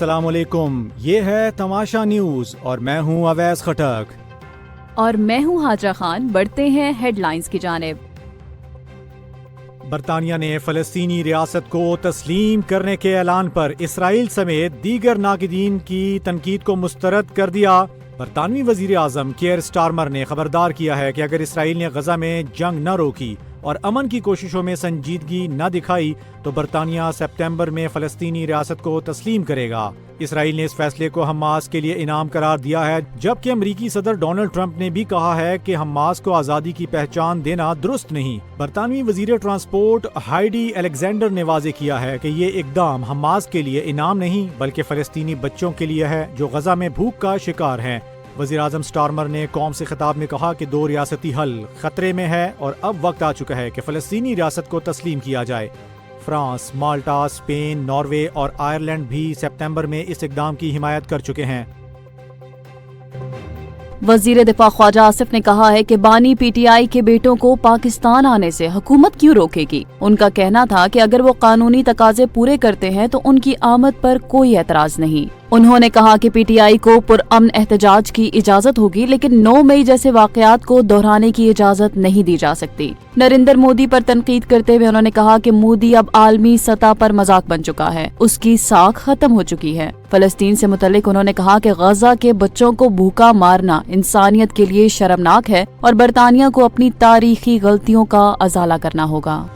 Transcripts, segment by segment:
अस्सलाम वालेकुम, ये है तमाशा न्यूज और मैं हूँ अवैस खटक और मैं हूँ हाजरा खान। बढ़ते हैं हेडलाइंस की जानिब। बरतानिया ने फ़लस्तीनी रियासत को तस्लीम करने के ऐलान पर इसराइल समेत दीगर नाक़िदीन की तनकीद को मुस्तरद कर दिया। बरतानवी वज़ीर आज़म कीयर स्टारमर ने खबरदार किया है कि अगर इसराइल ने गजा में जंग न रोकी और अमन की कोशिशों में संजीदगी न दिखाई तो बरतानिया सितंबर में फ़लस्तीनी रियासत को तस्लीम करेगा। इसराइल ने इस फैसले को हमास के लिए इनाम करार दिया है, जबकि अमरीकी सदर डोनाल्ड ट्रंप ने भी कहा है कि हमास को आज़ादी की पहचान देना दुरुस्त नहीं। बरतानवी वज़ीर ट्रांसपोर्ट हाइडी अलेक्जेंडर ने वाज़ेह किया है कि ये इक़दाम हमास के लिए इनाम नहीं बल्कि फ़लस्तीनी बच्चों के लिए है जो गजा में भूख का शिकार हैं। वज़ीर आज़म स्टारमर ने कौम से खिताब में कहा कि 2 रियासती हल खतरे में है और अब वक्त आ चुका है कि फ़लस्तीनी रियासत को तस्लीम किया जाए। फ्रांस, माल्टा, स्पेन, नॉर्वे और आयरलैंड भी सितंबर में इस इक़दाम की हिमायत कर चुके हैं। वज़ीर दिफा ख्वाजा आसिफ ने कहा है कि बानी पीटीआई के बेटों को पाकिस्तान आने से हुकूमत क्यों रोकेगी। उनका कहना था कि अगर वो कानूनी तकाजे पूरे करते हैं तो उनकी आमद पर कोई एतराज नहीं। उन्होंने कहा कि पीटीआई को पुरअमन एहतजाज की इजाजत होगी, लेकिन 9 मई जैसे वाकयात को दोहराने की इजाजत नहीं दी जा सकती। नरेंद्र मोदी पर तनकीद करते हुए उन्होंने कहा कि मोदी अब आलमी सतह पर मजाक बन चुका है, उसकी साख खत्म हो चुकी है। फलस्तीन से मुतल्लिक उन्होंने कहा कि गजा के बच्चों को भूखा मारना इंसानियत के लिए शर्मनाक है और बरतानिया को अपनी तारीखी गलतियों का अजाला करना होगा।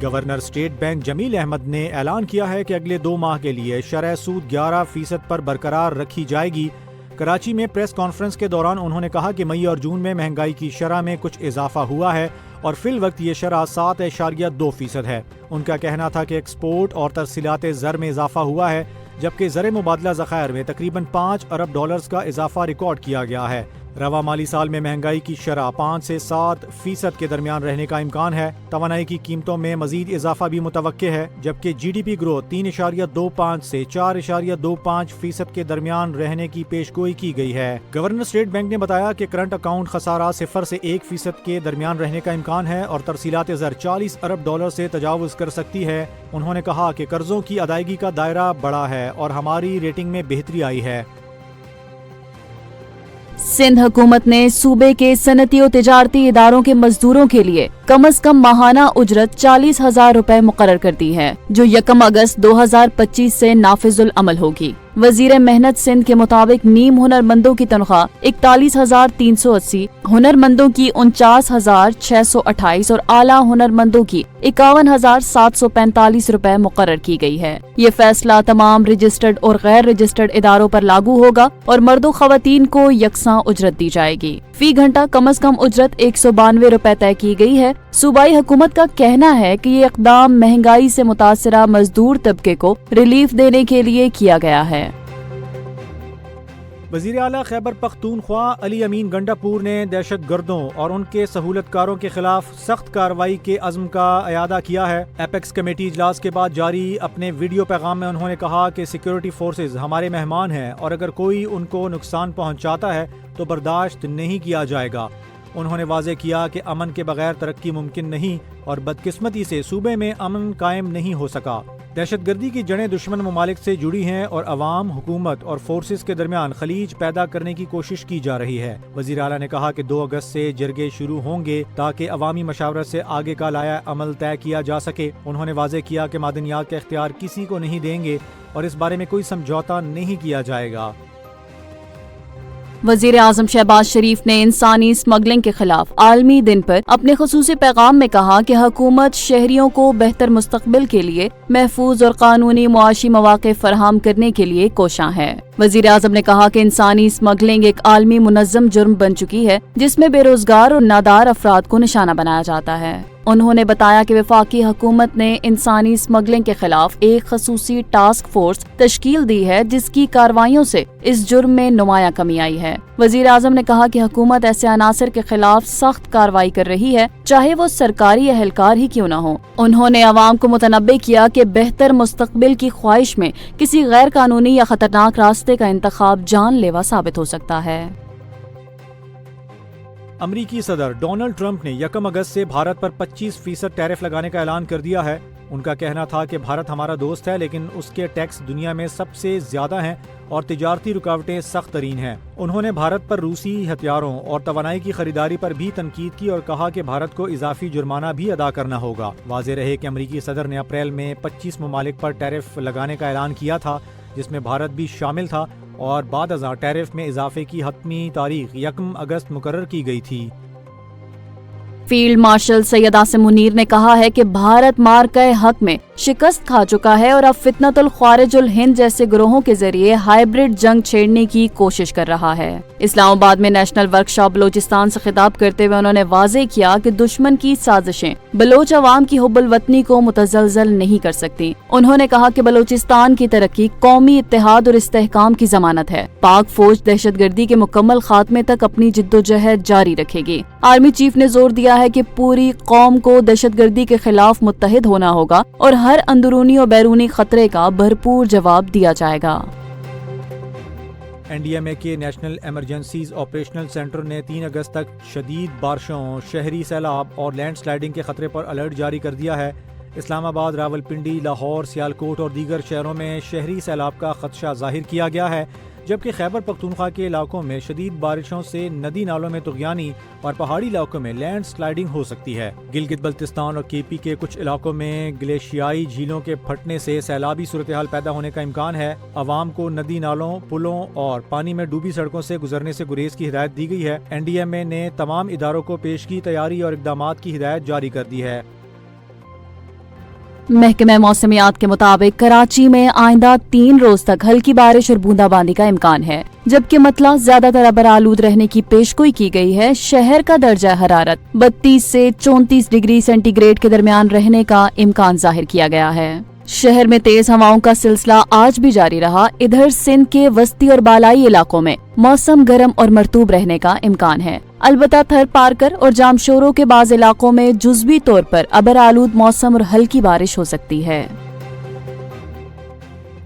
Governor state bank Jameel Ahmed ने ऐलान किया है कि अगले 2 माह के लिए शरह सूद 11% पर बरकरार रखी जाएगी। कराची में प्रेस कॉन्फ्रेंस के दौरान उन्होंने कहा कि मई और जून में महंगाई की शरह में कुछ इजाफा हुआ है और फिल वक्त ये शरह 7.2% है। उनका कहना था कि एक्सपोर्ट और तरसीलात ज़र में इजाफा हुआ है, जबकि ज़र मुबादला ज़खायर में तकरीबन $5 अरब का इजाफा रिकॉर्ड किया गया है। रवा माली साल में महंगाई की शरह 5 से 7% के दरमियान रहने का इम्कान है। तवानाई की कीमतों में मजीद इजाफा भी मुतवक्के है, जबकि GDP ग्रोथ 3.25 से 4.25% के दरमियान रहने की पेशगोई की गई है। गवर्नर स्टेट बैंक ने बताया कि करंट अकाउंट खसारा 0 से 1% के दरमियान रहने का इम्कान है और तरसीलात ज़र $40 अरब से तजावुज कर सकती है। उन्होंने कहा कि कर्जों की अदायगी का दायरा बड़ा है और हमारी रेटिंग में बेहतरी आई है। सिंध हुकूमत ने सूबे के सनती और तिजारती इदारों के मजदूरों के लिए कम अज कम माहाना उजरत 40,000 रुपए मुकर्रर कर दी है, जो 1 अगस्त 2025 से नाफिजुल अमल होगी। वजीर मेहनत सिंध के मुताबिक नीम हुनरमंदों की तनख्वाह 41,380, हुनरमंदों की 49,628 और आला हुनरमंदों की 51,745 रुपए मुकर्रर की गई है। ये फैसला तमाम रजिस्टर्ड और गैर रजिस्टर्ड इदारों पर लागू होगा और मर्दों खवातीन को यकसां उजरत दी जाएगी। फी घंटा कम अज कम उजरत 192 रुपए तय की गई है। सूबाई हुकूमत का कहना है कि ये इक़दाम महंगाई से मुतासिरा मजदूर तबके को रिलीफ देने के लिए किया गया है। वज़ीर आला खैबर पख्तूनख्वा अली अमीन गंडापुर ने दहशत गर्दों और उनके सहूलतकारों के खिलाफ सख्त कार्रवाई के अज़्म का अयादा किया है। एपेक्स कमेटी इजलास के बाद जारी अपने वीडियो पैगाम में उन्होंने कहा कि सिक्योरिटी फोर्सेज हमारे मेहमान हैं और अगर कोई उनको नुकसान पहुंचाता है तो बर्दाश्त नहीं किया जाएगा। उन्होंने वाज़ेह किया कि अमन के बगैर तरक्की मुमकिन नहीं और बदकिस्मती से सूबे में अमन कायम नहीं हो सका। दहशतगर्दी की जड़ें दुश्मन ममालिक से जुड़ी हैं और अवाम, हुकूमत और फोर्सेस के दरमियान खलीज पैदा करने की कोशिश की जा रही है। वज़ीर आला ने कहा कि 2 अगस्त से जरगे शुरू होंगे ताकि अवामी मशावरत से आगे का लाया अमल तय किया जा सके। उन्होंने वाज़ेह किया कि मादनियात का इख्तियार किसी को नहीं देंगे और इस बारे में कोई समझौता नहीं किया जाएगा। वज़ीर आज़म शहबाज शरीफ ने इंसानी स्मगलिंग के खिलाफ आलमी दिन पर अपने खुसूसी पैगाम में कहा कि हुकूमत शहरियों को बेहतर मुस्तकबिल के लिए महफूज और कानूनी मुआशी मौक़े फराहम करने के लिए कोशां है। वज़ीर आज़म ने कहा कि इंसानी स्मगलिंग एक आलमी मुनज़्ज़म जुर्म बन चुकी है, जिसमें बेरोजगार और नादार अफराद को निशाना बनाया जाता है। उन्होंने बताया कि वफाकी हुकूमत ने इंसानी स्मगलिंग के खिलाफ एक खसूसी टास्क फोर्स तश्कील दी है, जिसकी कार्रवाइयों से इस जुर्म में नुमाया कमी आई है। वज़ीर आज़म ने कहा कि हुकूमत ऐसे अनासर के खिलाफ सख्त कार्रवाई कर रही है, चाहे वो सरकारी एहलकार ही क्यों न हो। उन्होंने अवाम को मुतनब्बे किया कि बेहतर मुस्तकबिल की ख्वाहिश में किसी गैर कानूनी या खतरनाक रास्ते का इंतखाब जानलेवा साबित हो सकता है। امریکی صدر ڈونلڈ ٹرمپ نے 1 اگست سے بھارت پر 25% ٹیرف لگانے کا اعلان کر دیا ہے۔ ان کا کہنا تھا کہ بھارت ہمارا دوست ہے، لیکن اس کے ٹیکس دنیا میں سب سے زیادہ ہیں اور تجارتی رکاوٹیں سخت ترین ہیں۔ انہوں نے بھارت پر روسی ہتھیاروں اور توانائی کی خریداری پر بھی تنقید کی اور کہا کہ بھارت کو اضافی جرمانہ بھی ادا کرنا ہوگا۔ واضح رہے کہ امریکی صدر نے اپریل میں 25 ممالک پر ٹیرف لگانے کا اعلان کیا تھا، جس میں بھارت بھی شامل تھا، اور بعد ازاں ٹیرف میں اضافے کی حتمی تاریخ 1 اگست مقرر کی گئی تھی۔ فیلڈ مارشل سید عاصم منیر نے کہا ہے کہ بھارت مارکہ حق میں شکست کھا چکا ہے اور اب فتنۃ الخوارج الہند جیسے گروہوں کے ذریعے ہائیبرڈ جنگ چھیڑنے کی کوشش کر رہا ہے۔ اسلام آباد میں نیشنل ورکشاپ بلوچستان سے خطاب کرتے ہوئے انہوں نے واضح کیا کہ دشمن کی سازشیں بلوچ عوام کی حب الوطنی کو متزلزل نہیں کر سکتی۔ انہوں نے کہا کہ بلوچستان کی ترقی قومی اتحاد اور استحکام کی ضمانت ہے۔ پاک فوج دہشت گردی کے مکمل خاتمے تک اپنی جدوجہد جاری رکھے گی۔ آرمی چیف نے زور دیا ہے کہ پوری قوم کو دہشت گردی کے خلاف متحد ہونا ہوگا اور ہر اندرونی اور بیرونی خطرے کا بھرپور جواب دیا جائے گا۔ این ڈی ایم اے کے نیشنل ایمرجنسیز آپریشنل سینٹر نے 3 اگست تک شدید بارشوں، شہری سیلاب اور لینڈ سلائڈنگ کے خطرے پر الرٹ جاری کر دیا ہے۔ اسلام آباد، راولپنڈی، لاہور، سیالکوٹ اور دیگر شہروں میں شہری سیلاب کا خدشہ ظاہر کیا گیا ہے، جبکہ خیبر پختونخوا کے علاقوں میں شدید بارشوں سے ندی نالوں میں طغیانی اور پہاڑی علاقوں میں لینڈ سلائڈنگ ہو سکتی ہے۔ گلگت بلتستان اور کے پی کے کچھ علاقوں میں گلیشیائی جھیلوں کے پھٹنے سے سیلابی صورتحال پیدا ہونے کا امکان ہے۔ عوام کو ندی نالوں، پلوں اور پانی میں ڈوبی سڑکوں سے گزرنے سے گریز کی ہدایت دی گئی ہے۔ این ڈی ایم اے نے تمام اداروں کو پیشگی تیاری اور اقدامات کی ہدایت جاری کر دی ہے۔ محکمہ موسمیات کے مطابق کراچی میں آئندہ 3 روز تک ہلکی بارش اور بوندا باندی کا امکان ہے، جبکہ مطلع زیادہ تر ابرآلود رہنے کی پیشگوئی کی گئی ہے۔ شہر کا درجہ حرارت 32 سے 34 ڈگری سینٹی گریڈ کے درمیان رہنے کا امکان ظاہر کیا گیا ہے۔ شہر میں تیز ہواؤں کا سلسلہ آج بھی جاری رہا۔ ادھر سندھ کے وسطی اور بالائی علاقوں میں موسم گرم اور مرطوب رہنے کا امکان ہے، البتہ تھر پارکر اور جامشورو کے بعض علاقوں میں جزوی طور پر ابرآلود موسم اور ہلکی بارش ہو سکتی ہے۔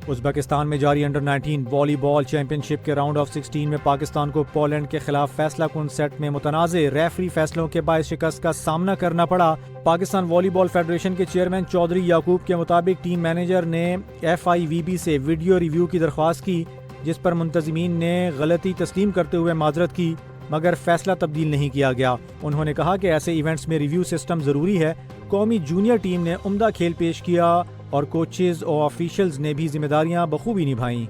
ازبکستان میں جاری انڈر 19 والی بال چیمپئن شپ کے راؤنڈ آف 16 میں پاکستان کو پولینڈ کے خلاف فیصلہ کن سیٹ میں متنازع ریفری فیصلوں کے باعث شکست کا سامنا کرنا پڑا۔ پاکستان والی بال فیڈریشن کے چیئرمین چودھری یعقوب کے مطابق ٹیم مینیجر نے FIVB سے ویڈیو ریویو کی درخواست کی، جس پر منتظمین نے غلطی تسلیم کرتے ہوئے معذرت کی، مگر فیصلہ تبدیل نہیں کیا گیا۔ انہوں نے کہا کہ ایسے ایونٹس میں ریویو سسٹم ضروری ہے۔ قومی جونیئر ٹیم نے عمدہ کھیل پیش کیا اور کوچز اور آفیشلز نے بھی ذمہ داریاں بخوبی نبھائیں۔